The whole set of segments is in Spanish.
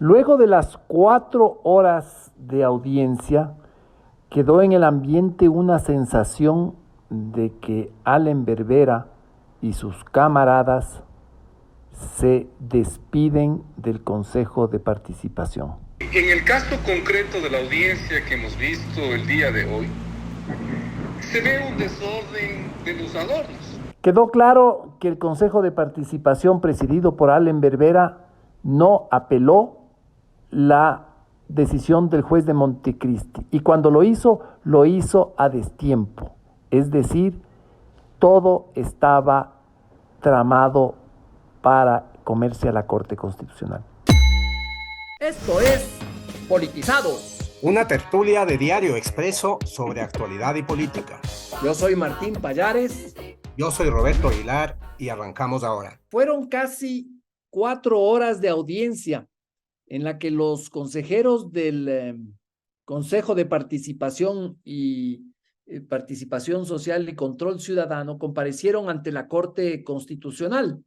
Luego de las 4 horas de audiencia, quedó en el ambiente una sensación de que Allen Berbera y sus camaradas se despiden del Consejo de Participación. En el caso concreto de la audiencia que hemos visto el día de hoy, se ve un desorden de los adornos. Quedó claro que el Consejo de Participación presidido por Allen Berbera no apeló la decisión del juez de Montecristi y cuando lo hizo a destiempo, es decir, todo estaba tramado para comerse a la Corte Constitucional. Esto es Politizados. Una tertulia de Diario Expreso sobre actualidad y política. Yo soy Martín Payares. Yo soy Roberto Aguilar y arrancamos ahora. Fueron casi 4 horas de audiencia en la que los consejeros del Consejo de Participación y Participación Social y Control Ciudadano comparecieron ante la Corte Constitucional.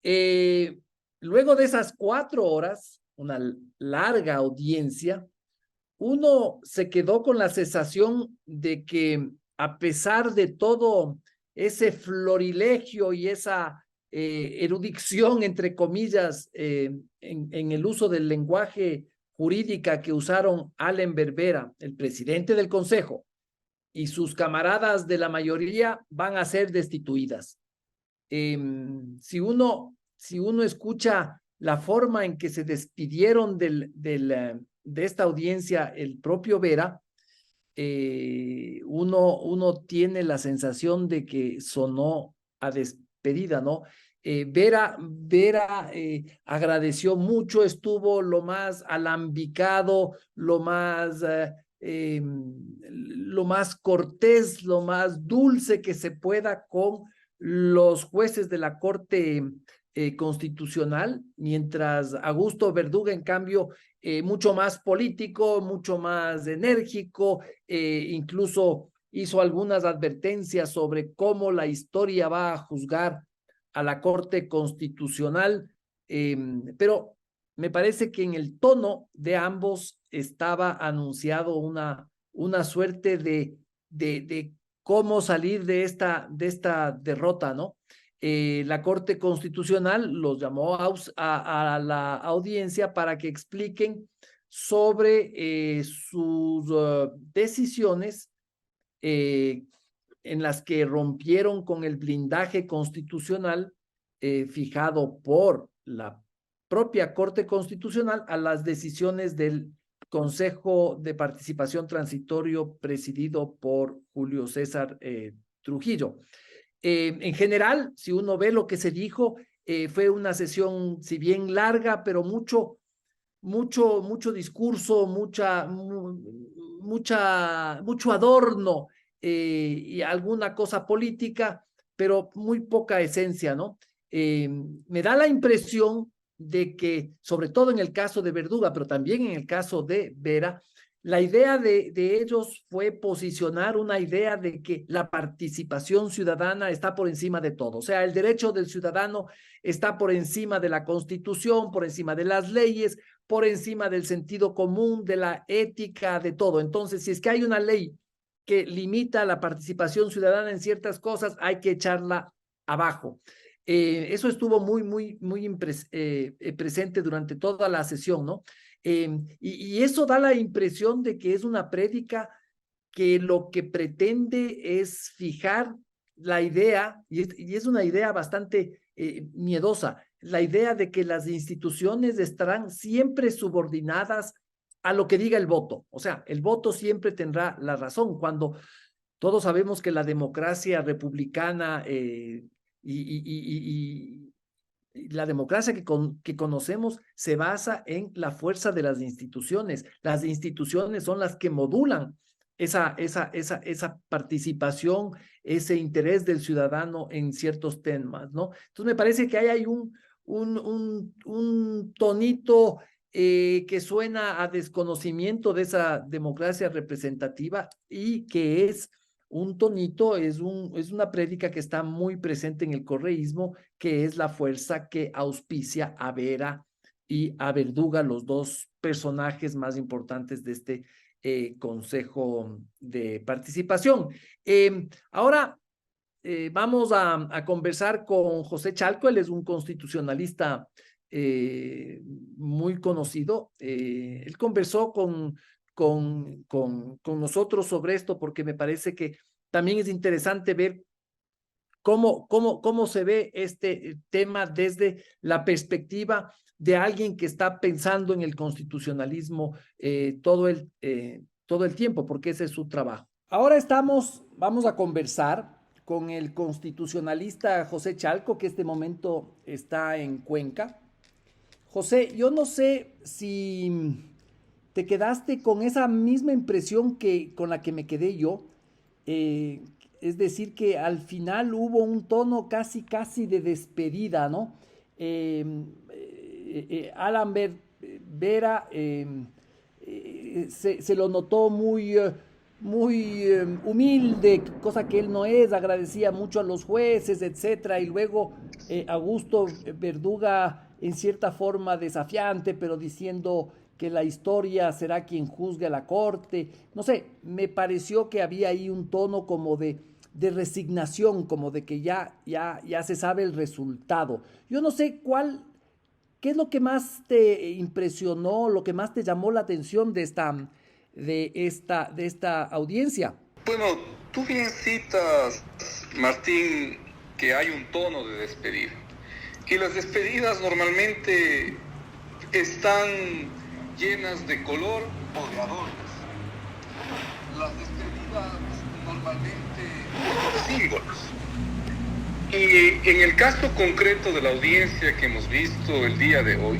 Luego de esas 4 horas, una larga audiencia, uno se quedó con la sensación de que a pesar de todo ese florilegio y esa erudición, entre comillas, en el uso del lenguaje jurídica que usaron Allen Berbera, el presidente del Consejo, y sus camaradas de la mayoría van a ser destituidas. Si uno escucha la forma en que se despidieron de esta audiencia el propio Vera, uno tiene la sensación de que sonó a despedida, ¿no? Vera agradeció mucho, estuvo lo más alambicado, lo más cortés, lo más dulce que se pueda con los jueces de la Corte Constitucional, mientras Augusto Verduga, en cambio, mucho más político, mucho más enérgico, incluso hizo algunas advertencias sobre cómo la historia va a juzgar a la Corte Constitucional, pero me parece que en el tono de ambos estaba anunciado una suerte de cómo salir de esta derrota, ¿no? La Corte Constitucional los llamó a la audiencia para que expliquen sobre sus decisiones eh, en las que rompieron con el blindaje constitucional fijado por la propia Corte Constitucional a las decisiones del Consejo de Participación Transitorio presidido por Julio César Trujillo. En general, si uno ve lo que se dijo, fue una sesión, si bien larga, pero mucho discurso, mucho adorno y alguna cosa política, pero muy poca esencia, ¿no? Me da la impresión de que, sobre todo en el caso de Verduga, pero también en el caso de Vera, la idea de ellos fue posicionar una idea de que la participación ciudadana está por encima de todo. O sea, el derecho del ciudadano está por encima de la Constitución, por encima de las leyes, por encima del sentido común, de la ética, de todo. Entonces, si es que hay una ley que limita la participación ciudadana en ciertas cosas, hay que echarla abajo. Eso estuvo muy presente durante toda la sesión, ¿no? Y eso da la impresión de que es una prédica que lo que pretende es fijar la idea, y es una idea bastante miedosa, la idea de que las instituciones estarán siempre subordinadas a lo que diga el voto. O sea, el voto siempre tendrá la razón, cuando todos sabemos que la democracia republicana y la democracia que conocemos se basa en la fuerza de las instituciones. Las instituciones son las que modulan esa participación, ese interés del ciudadano en ciertos temas, ¿no? Entonces me parece que ahí hay un tonito que suena a desconocimiento de esa democracia representativa y que es un tonito, es una prédica que está muy presente en el correísmo, que es la fuerza que auspicia a Vera y a Verduga, los dos personajes más importantes de este Consejo de Participación. Ahora vamos a conversar con José Chalco. Él es un constitucionalista muy conocido. Él conversó con nosotros sobre esto porque me parece que también es interesante ver cómo se ve este tema desde la perspectiva de alguien que está pensando en el constitucionalismo todo el tiempo, porque ese es su trabajo. Ahora vamos a conversar con el constitucionalista José Chalco, que este momento está en Cuenca. José, yo no sé si te quedaste con esa misma impresión con la que me quedé yo, es decir, que al final hubo un tono casi de despedida, ¿no? Alan Vera se lo notó muy humilde, cosa que él no es, agradecía mucho a los jueces, etcétera, y luego Augusto Verduga en cierta forma desafiante, pero diciendo que la historia será quien juzgue a la corte. No sé, me pareció que había ahí un tono como de resignación, como de que ya se sabe el resultado. Yo no sé qué es lo que más te impresionó, lo que más te llamó la atención de esta audiencia. Bueno, tú bien citas, Martín, que hay un tono de despedida. Y las despedidas normalmente están llenas de color o de adornos. Las despedidas normalmente son símbolos. Y en el caso concreto de la audiencia que hemos visto el día de hoy,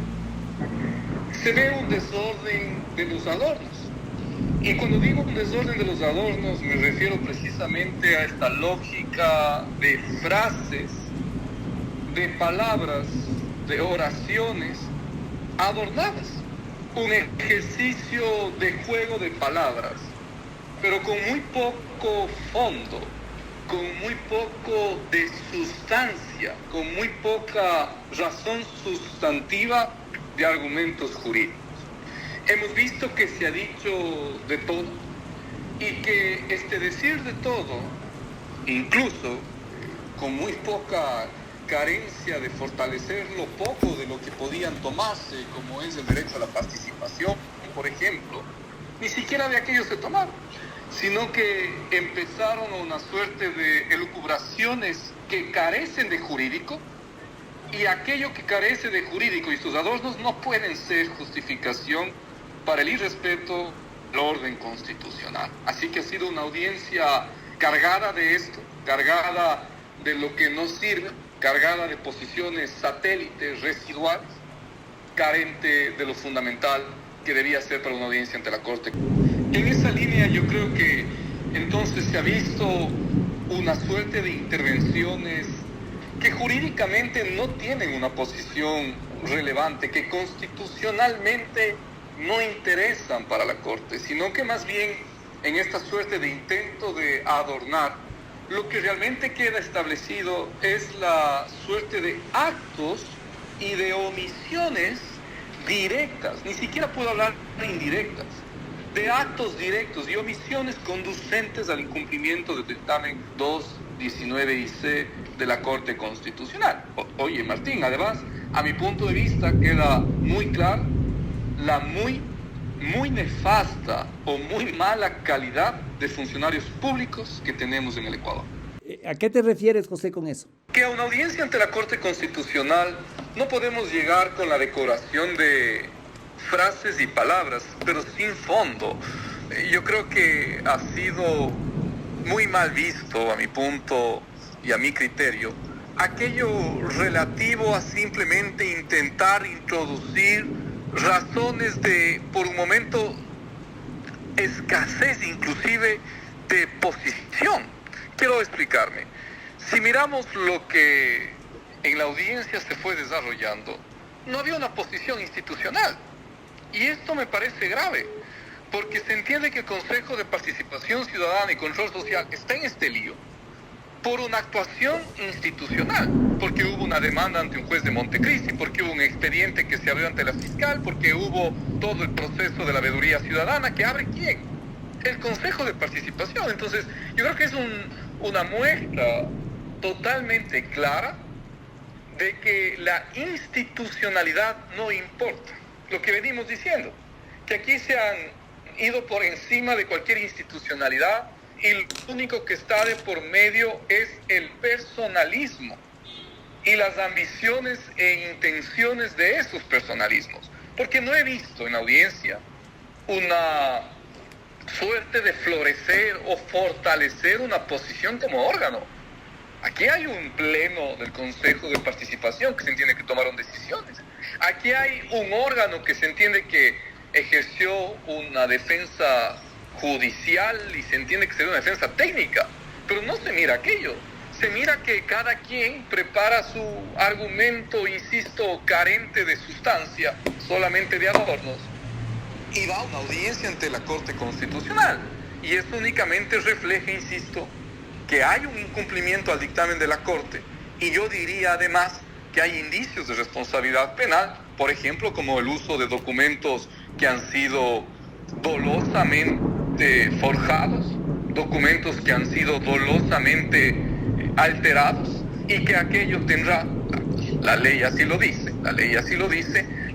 se ve un desorden de los adornos. Y cuando digo un desorden de los adornos, me refiero precisamente a esta lógica de frases, de palabras, de oraciones adornadas. Un ejercicio de juego de palabras, pero con muy poco fondo, con muy poco de sustancia, con muy poca razón sustantiva de argumentos jurídicos. Hemos visto que se ha dicho de todo y que este decir de todo, incluso con muy poca carencia de fortalecer lo poco de lo que podían tomarse, como es el derecho a la participación, por ejemplo, ni siquiera de aquello se tomaron, sino que empezaron una suerte de elucubraciones que carecen de jurídico, y aquello que carece de jurídico y sus adornos no pueden ser justificación para el irrespeto al orden constitucional. Así que ha sido una audiencia cargada de esto, cargada de lo que no sirve, cargada de posiciones satélites residuales, carente de lo fundamental que debía ser para una audiencia ante la Corte. En esa línea yo creo que entonces se ha visto una suerte de intervenciones que jurídicamente no tienen una posición relevante, que constitucionalmente no interesan para la Corte, sino que más bien en esta suerte de intento de adornar, lo que realmente queda establecido es la suerte de actos y de omisiones directas, ni siquiera puedo hablar de indirectas, de actos directos y omisiones conducentes al incumplimiento del dictamen 219IC de la Corte Constitucional. Oye, Martín, además, a mi punto de vista queda muy claro la muy nefasta o muy mala calidad de funcionarios públicos que tenemos en el Ecuador. ¿A qué te refieres, José, con eso? Que a una audiencia ante la Corte Constitucional no podemos llegar con la decoración de frases y palabras, pero sin fondo. Yo creo que ha sido muy mal visto, a mi punto y a mi criterio, aquello relativo a simplemente intentar introducir razones de, por un momento, escasez inclusive de posición. Quiero explicarme. Si miramos lo que en la audiencia se fue desarrollando, no había una posición institucional. Y esto me parece grave, porque se entiende que el Consejo de Participación Ciudadana y Control Social está en este lío por una actuación institucional, porque hubo una demanda ante un juez de Montecristi, porque hubo un expediente que se abrió ante la fiscal, porque hubo todo el proceso de la veeduría ciudadana, que abre ¿quién? El Consejo de Participación. Entonces, yo creo que es una muestra totalmente clara de que la institucionalidad no importa. Lo que venimos diciendo, que aquí se han ido por encima de cualquier institucionalidad y lo único que está de por medio es el personalismo y las ambiciones e intenciones de esos personalismos. Porque no he visto en la audiencia una suerte de florecer o fortalecer una posición como órgano. Aquí hay un pleno del Consejo de Participación que se entiende que tomaron decisiones. Aquí hay un órgano que se entiende que ejerció una defensa judicial y se entiende que sería una defensa técnica. Pero no se mira aquello. Se mira que cada quien prepara su argumento, insisto, carente de sustancia, solamente de adornos, y va a una audiencia ante la Corte Constitucional. Y eso únicamente refleja, insisto, que hay un incumplimiento al dictamen de la Corte, y yo diría además que hay indicios de responsabilidad penal, por ejemplo, como el uso de documentos que han sido dolosamente forjados, documentos que han sido dolosamente alterados, y que aquello tendrá, la ley así lo dice,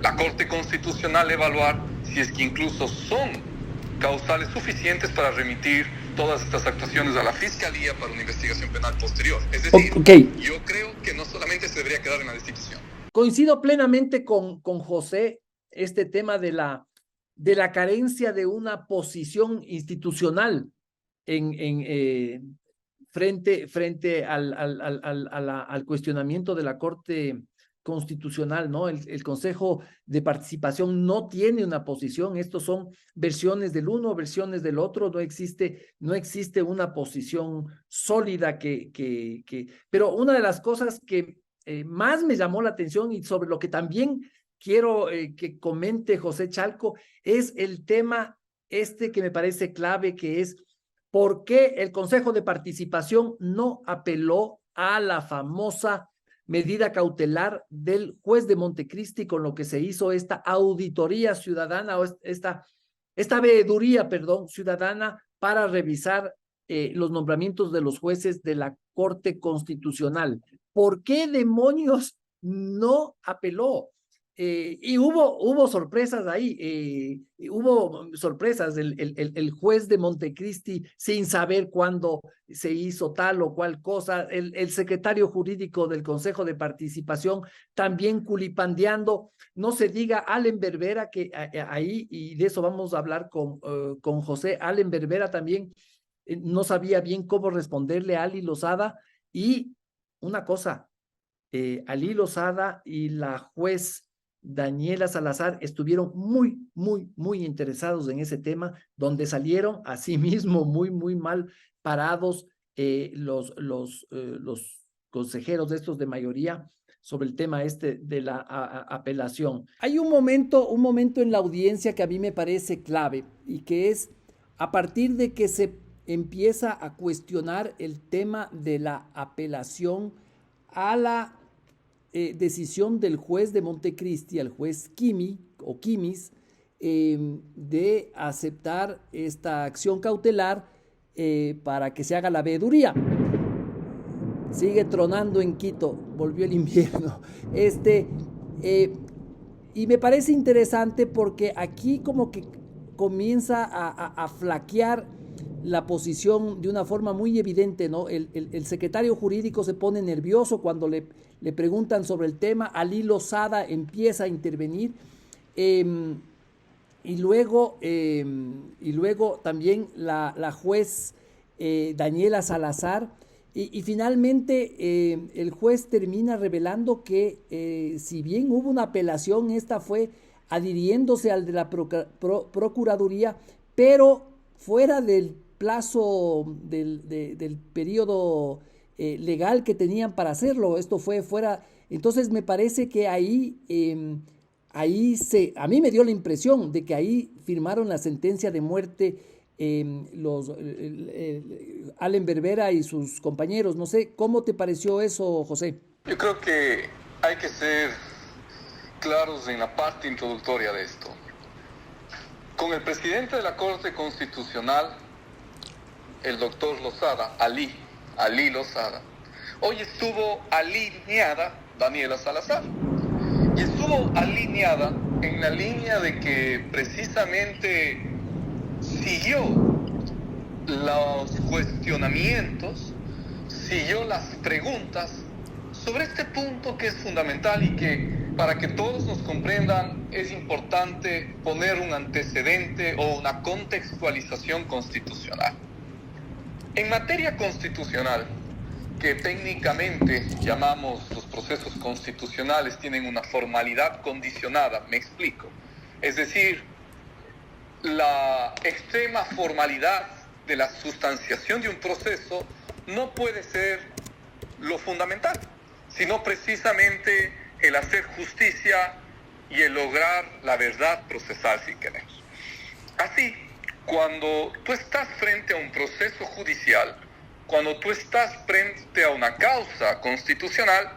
la Corte Constitucional evaluar si es que incluso son causales suficientes para remitir todas estas actuaciones a la Fiscalía para una investigación penal posterior. Es decir, yo creo que no solamente se debería quedar en la destitución. Coincido plenamente con José, este tema de la carencia de una posición institucional frente al cuestionamiento de la Corte Constitucional, ¿no? El Consejo de Participación no tiene una posición. Estos son versiones del uno, versiones del otro. No existe una posición sólida pero una de las cosas que más me llamó la atención y sobre lo que también quiero que comente José Chalco es el tema que me parece clave, que es por qué el Consejo de Participación no apeló a la famosa medida cautelar del juez de Montecristi, con lo que se hizo esta auditoría ciudadana o esta veeduría, ciudadana para revisar los nombramientos de los jueces de la Corte Constitucional. ¿Por qué demonios no apeló? Y hubo sorpresas ahí, hubo sorpresas. El juez de Montecristi, sin saber cuándo se hizo tal o cual cosa, el secretario jurídico del Consejo de Participación también culipandeando, no se diga Allen Berbera, que ahí, y de eso vamos a hablar con José. Allen Berbera también no sabía bien cómo responderle a Ali Lozada. Y una cosa, Ali Lozada y la juez Daniela Salazar estuvieron muy interesados en ese tema, donde salieron asimismo muy mal parados los consejeros estos de mayoría sobre el tema de la apelación. Hay un momento en la audiencia que a mí me parece clave, y que es a partir de que se empieza a cuestionar el tema de la apelación a la decisión del juez de Montecristi, al juez Quimis, de aceptar esta acción cautelar para que se haga la veeduría. Sigue tronando en Quito, volvió el invierno. Y me parece interesante porque aquí como que comienza a flaquear la posición de una forma muy evidente, ¿no? El secretario jurídico se pone nervioso cuando le preguntan sobre el tema. Ali Lozada empieza a intervenir, y luego también la juez Daniela Salazar, y finalmente el juez termina revelando que si bien hubo una apelación, esta fue adhiriéndose al de la Procuraduría, pero fuera del plazo del periodo legal que tenían para hacerlo. Esto fue fuera. Entonces me parece que ahí a mí me dio la impresión de que ahí firmaron la sentencia de muerte Allen Berbera y sus compañeros. No sé, ¿cómo te pareció eso, José? Yo creo que hay que ser claros en la parte introductoria de esto. Con el presidente de la Corte Constitucional, el doctor Lozada, Ali Lozada, hoy estuvo alineada Daniela Salazar. Y estuvo alineada en la línea de que precisamente siguió los cuestionamientos, siguió las preguntas sobre este punto que es fundamental y que para que todos nos comprendan es importante poner un antecedente o una contextualización constitucional. En materia constitucional, que técnicamente llamamos los procesos constitucionales, tienen una formalidad condicionada, me explico. Es decir, la extrema formalidad de la sustanciación de un proceso no puede ser lo fundamental, sino precisamente el hacer justicia y el lograr la verdad procesal, si queremos. Así, cuando tú estás frente a un proceso judicial, cuando tú estás frente a una causa constitucional,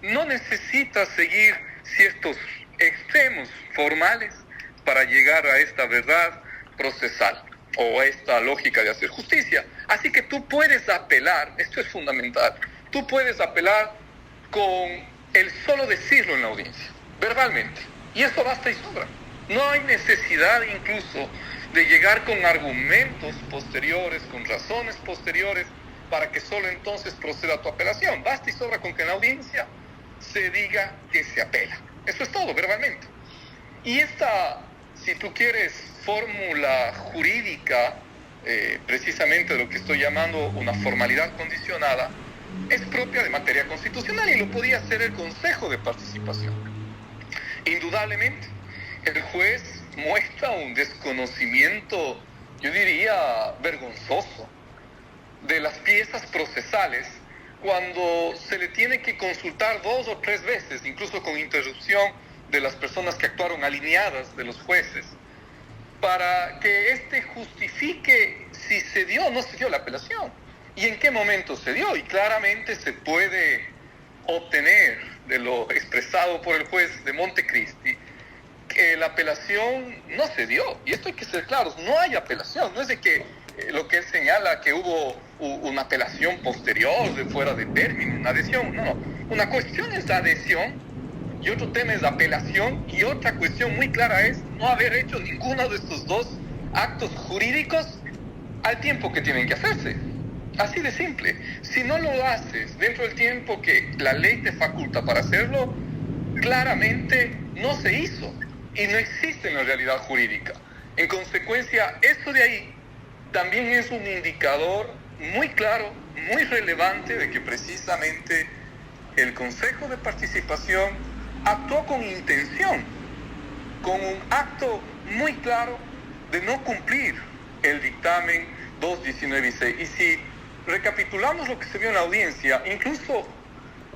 no necesitas seguir ciertos extremos formales para llegar a esta verdad procesal o a esta lógica de hacer justicia. Así que tú puedes apelar, esto es fundamental, tú puedes apelar con el solo decirlo en la audiencia, verbalmente, y eso basta y sobra. No hay necesidad incluso de llegar con argumentos posteriores, con razones posteriores, para que solo entonces proceda tu apelación. Basta y sobra con que en la audiencia se diga que se apela. Eso es todo, verbalmente. Y esta, si tú quieres, fórmula jurídica, precisamente de lo que estoy llamando una formalidad condicionada, es propia de materia constitucional y lo podía hacer el Consejo de Participación. Indudablemente, el juez muestra un desconocimiento, yo diría, vergonzoso, de las piezas procesales cuando se le tiene que consultar 2 o 3 veces, incluso con interrupción de las personas que actuaron alineadas de los jueces, para que éste justifique si se dio o no se dio la apelación y en qué momento se dio. Y claramente se puede obtener de lo expresado por el juez de Montecristi que la apelación no se dio. Y esto hay que ser claros, no hay apelación, no es de que lo que él señala que hubo una apelación posterior de fuera de término, una adhesión, no. Una cuestión es la adhesión y otro tema es la apelación y otra cuestión muy clara es no haber hecho ninguno de estos dos actos jurídicos al tiempo que tienen que hacerse. Así de simple. Si no lo haces dentro del tiempo que la ley te faculta para hacerlo, claramente no se hizo y no existe en la realidad jurídica. En consecuencia, esto de ahí también es un indicador muy claro, muy relevante de que precisamente el Consejo de Participación actuó con intención, con un acto muy claro de no cumplir el dictamen 219-6. Y si recapitulamos lo que se vio en la audiencia, incluso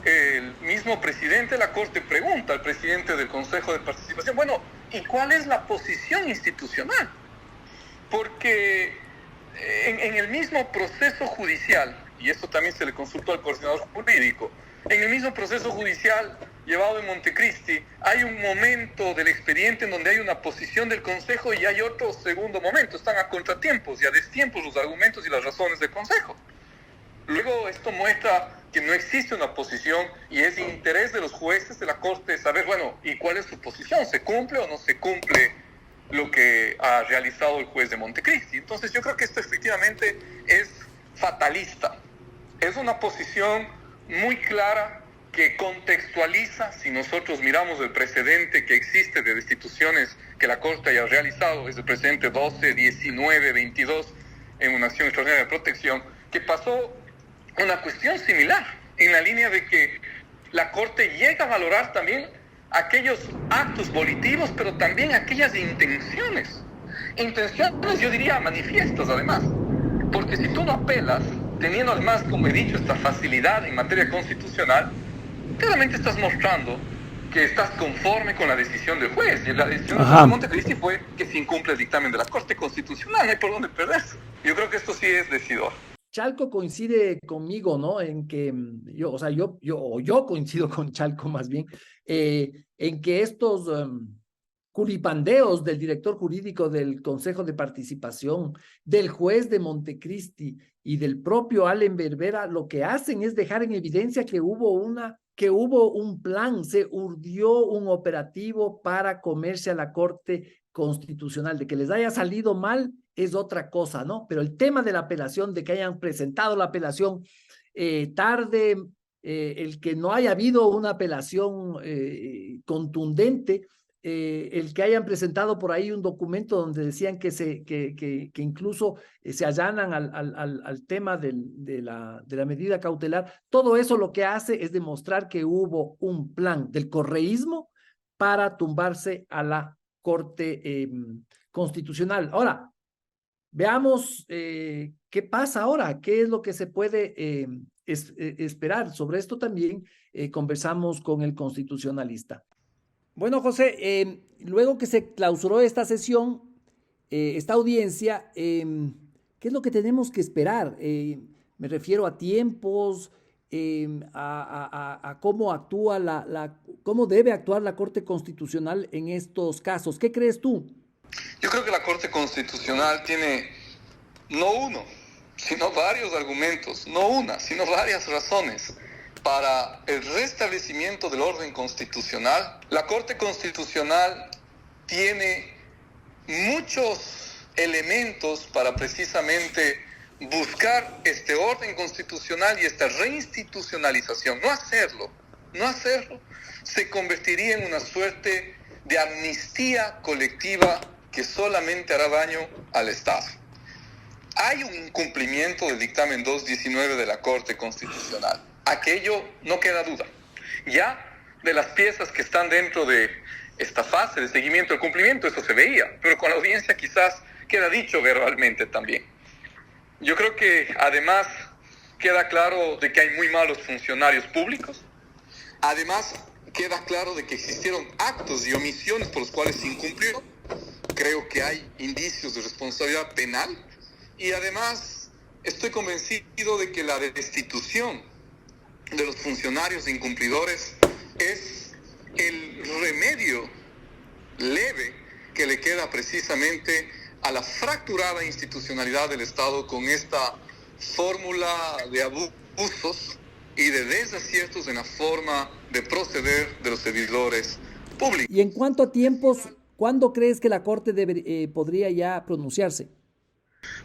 el mismo presidente de la Corte pregunta al presidente del Consejo de Participación, bueno, ¿y cuál es la posición institucional? Porque en el mismo proceso judicial, y esto también se le consultó al coordinador jurídico, en el mismo proceso judicial llevado en Montecristi, hay un momento del expediente en donde hay una posición del Consejo y hay otro segundo momento, están a contratiempos y a destiempos los argumentos y las razones del Consejo. Luego esto muestra que no existe una posición y es de interés de los jueces de la Corte saber, bueno, ¿y cuál es su posición? ¿Se cumple o no se cumple lo que ha realizado el juez de Montecristi? Entonces yo creo que esto efectivamente es fatalista. Es una posición muy clara que contextualiza, si nosotros miramos el precedente que existe de destituciones que la Corte haya realizado, es el precedente 12, 19, 22 en una acción extraordinaria de protección, que pasó una cuestión similar, en la línea de que la Corte llega a valorar también aquellos actos volitivos, pero también aquellas intenciones, yo diría manifiestas además, porque si tú no apelas, teniendo además, como he dicho, esta facilidad en materia constitucional, claramente estás mostrando que estás conforme con la decisión del juez, y la decisión del juez de Montecristi fue que se incumple el dictamen de la Corte Constitucional, no hay por dónde perderse. Yo creo que esto sí es decidor. Chalco coincide conmigo, ¿no? En que yo coincido con Chalco más bien, en que estos culipandeos del director jurídico del Consejo de Participación, del juez de Montecristi y del propio Allen Berbera, lo que hacen es dejar en evidencia que hubo un plan, se urdió un operativo para comerse a la Corte Constitucional. De que les haya salido mal es otra cosa, ¿no? Pero el tema de la apelación, de que hayan presentado la apelación tarde, el que no haya habido una apelación contundente, el que hayan presentado por ahí un documento donde decían que incluso se allanan al tema de la medida cautelar, todo eso lo que hace es demostrar que hubo un plan del correísmo para tumbarse a la Corte Constitucional. Ahora, veamos qué pasa ahora, qué es lo que se puede esperar. Sobre esto también conversamos con el constitucionalista. Bueno, José, luego que se clausuró esta sesión, esta audiencia, ¿qué es lo que tenemos que esperar? Me refiero a tiempos, a cómo actúa cómo debe actuar la Corte Constitucional en estos casos. ¿Qué crees tú? Yo creo que la Corte Constitucional tiene no uno, sino varios argumentos, no una, sino varias razones para el restablecimiento del orden constitucional. La Corte Constitucional tiene muchos elementos para precisamente buscar este orden constitucional y esta reinstitucionalización. No hacerlo se convertiría en una suerte de amnistía colectiva que solamente hará daño al Estado. Hay un incumplimiento del dictamen 219 de la Corte Constitucional. Aquello no queda duda. Ya de las piezas que están dentro de esta fase de seguimiento del cumplimiento, eso se veía, pero con la audiencia quizás queda dicho verbalmente también. Yo creo que además queda claro de que hay muy malos funcionarios públicos. Además queda claro de que existieron actos y omisiones por los cuales se incumplió. Creo que hay indicios de responsabilidad penal y además estoy convencido de que la destitución de los funcionarios incumplidores es el remedio leve que le queda precisamente a la fracturada institucionalidad del Estado con esta fórmula de abusos y de desaciertos en la forma de proceder de los servidores públicos. Y en cuanto a tiempos, ¿cuándo crees que la Corte podría ya pronunciarse?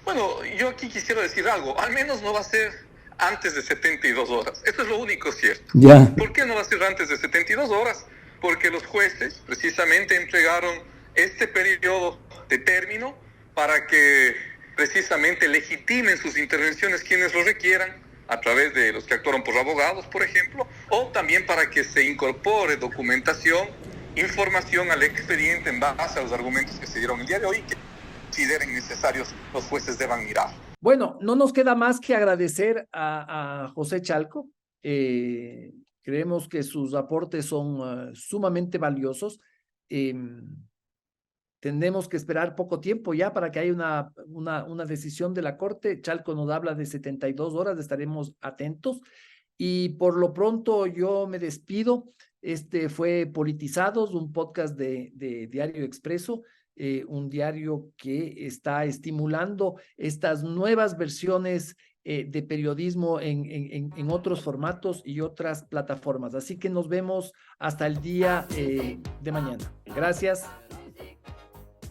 Bueno, yo aquí quisiera decir algo, al menos no va a ser antes de 72 horas. Eso es lo único cierto. Ya. ¿Por qué no va a ser antes de 72 horas? Porque los jueces precisamente entregaron este periodo de término para que precisamente legitimen sus intervenciones quienes lo requieran, a través de los que actuaron por abogados, por ejemplo, o también para que se incorpore documentación, información al expediente en base a los argumentos que se dieron el día de hoy y que consideren necesarios los jueces deban mirar. Bueno, no nos queda más que agradecer a José Chalco. Creemos que sus aportes son sumamente valiosos. Tendremos que esperar poco tiempo ya para que haya una decisión de la Corte. Chalco nos habla de 72 horas, estaremos atentos. Y por lo pronto yo me despido. Este fue Politizados, un podcast de Diario Expreso. Un diario que está estimulando estas nuevas versiones de periodismo en otros formatos y otras plataformas. Así que nos vemos hasta el día de mañana. Gracias.